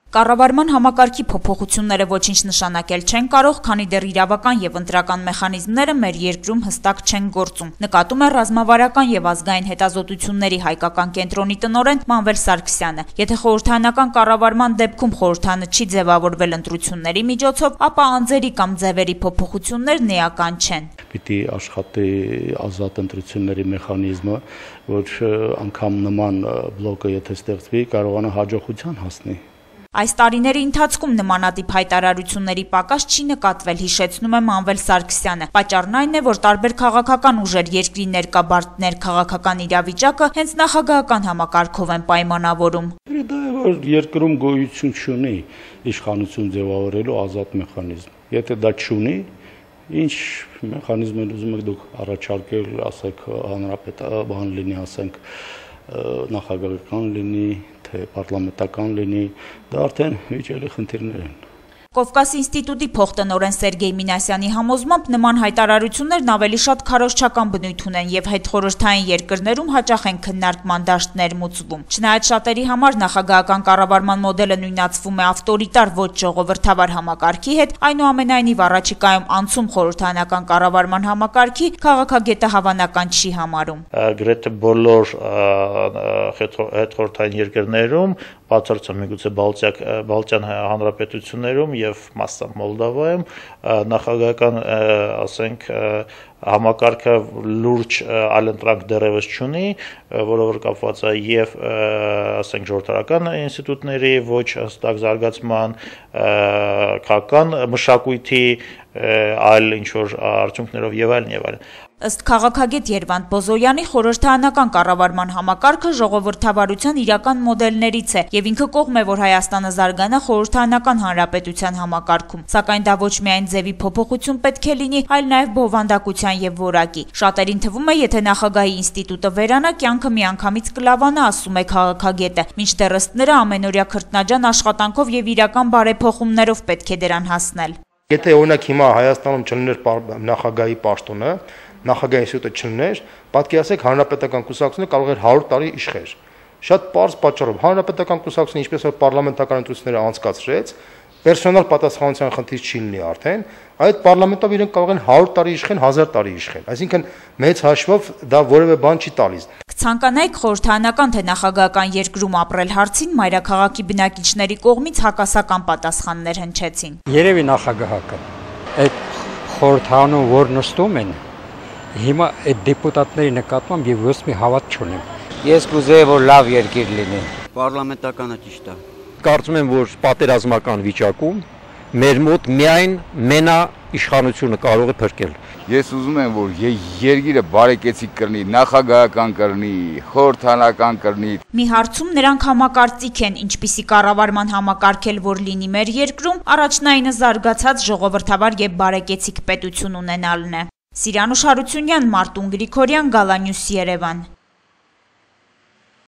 Կառավարման համակարգի փոփոխությունները ոչինչ նշանակել չեն կարող, քանի դեռ իրավական եւ ընտրական մեխանիզմները մեր երկրում հստակ չեն գործում, նկատում է ռազմավարական եւ ազգային հետազոտությունների հայկական կենտրոնի տնօրեն Մանվել Սարգսյանը։ Եթե խորհրդարանական կառավարման դեպքում խորհրդանը չի ձևավորվել ընտրությունների միջոցով, ապա անձերի կամ ձևերի փոփոխություններն էական չեն։ Պիտի աշխատի ազատ ընտրությունների մեխանիզմը, որ անգամ նման բլոկը եթե ստեղծվի, կարողանա հաջողության հասնի։ Այս տարիների ընթացքում նմանատիպ հայտարարությունների պակաս չի նկատվել, հիշեցնում է Մանվել Սարգսյանը։ Պատճառն այն է, որ տարբեր քաղաքական ուժեր երկրի ներկաբարդներ քաղաքական իրավիճակը հենց նախագահական համակարգով են պայմանավորում։ Դա է, որ երկրում գոյություն չունի իշխանություն ձևավորելու ազատ մեխանիզմ։ Եթե դա չունի, ինչ մեխանիզմ են ուզում եք դուք առաջարկել, ասեք հանրապետական լինի, ասենք նախագահական լինի, թե պարլամենտական լինի, դա արդեն վիճելի խնդիրներ են։ Կովկաս ինստիտուտի փոխտնօրեն Սերգեյ Մինասյանի համոզմամբ նման հայտարարություններն ավելի շատ քարոզչական բնույթ ունեն եւ հետխորհրդային երկրներում հաճախ են քննարկման դաշտներ մուծվում։ Չնայած շատերի համար նախագահական կառավարման մոդելը նույնացվում է ավտորիտար ոչ ժողովրդավար համակարգի հետ, այնուամենայնիվ առաջիկայում անցում խորհրդարանական կառավարման համակարգի քաղաքագետը հավանական չի համարում։ Գրեթե բոլոր հետխորհրդային երկրներում, բացարձակ միգուցե Բալտյան հանրապետություններում եւ մասամբ Մոլդովայում նախագահական, ասենք, համակարգը լուրջ այլընտրանք դեռևս չունի, որը որ կապված է եւ ասենք ժողովրդական ինստիտուտների ոչ հստակ զարգացման, քաղաքական մշակույթի այլ ինչ որ արդյունքներով եւ այլն։ Ըստ քաղաքագետ Երվանդ Բոզոյանի խորհրդարանական կառավարման համակարգը ժողովրդավարության իրական մոդելներից է եւ ինքը կողմ է, որ Հայաստանը զարգանա խորհրդարանական հանրապետության համակարգում, սակայն դա ոչ միայն ձևի փոփոխություն պետք է լինի, այլ նաեւ բովանդակության եւ որակի։ Շատերին թվում է, եթե նախագահի ինստիտուտը վերանա, կյանքը միանգամից կլավանա, ասում է քաղաքագետը, մինչդեռ ըստ նրա ամենօրյա քրտնաջան աշխատանքով եւ իրական բարեփոխումներով պետք է դրան հասնել։ Եթե օրինակ հիմա Հայաստանում չլիներ նախագահի պաշտոնը, նախագահի ինստիտուտը չլիներ, պատկերացրեք հանրապետական կուսակցությունը կարող էր 100 տարի իշխեր։ Շատ պարզ պատճառով հանրապետական կուսակցությունը ինչպես որ պարլամենտական ընտրությունները անցկացրեց, պերսոնալ պատասխանատվության խնդիր չի լինի արդեն, այդ պարլամենտով իրենք կարող են 100 տարի իշխեն, 1000 տարի իշխեն։ Այսինքն մեծ հաշվով դա որևէ բան չի տալիս։ Կցանկանայիք խորհրդարանական թե նախագահական երկրում ապրել հարցին մայրաքաղաքի բնակիչների կողմից հակասական պատասխաններ հնչեցին։ Երևի նախագահական այդ խորհրդանում որ նստում են, հիմա այդ դեպուտատների նկատմամբ եւ ոչ մի հավատ չունեմ։ Ես կուզեի որ լավ երկիր լինի։ Պարլամենտականը ճիշտ է։ Կարծում եմ, որ պատերազմական վիճակում մեր մոտ միայն մենա իշխանությունը կարող է փրկել։ Ես ուզում եմ, որ երկիրը բարեկեցիկ կրնի, նախագահական կրնի, խորհրդարանական կրնի։ Մի հարցում նրանք համակարծիք են, ինչպիսի կառավարման համակարգել որ լինի մեր երկրում, առաջնայինը զարգացած ժողովրդավար եւ բարեկեցիկ պետություն ունենալն է։ Սիրանուշ Հարությունյան, Մարտուն Գրիգորյան, Գալանյուս, Երևան։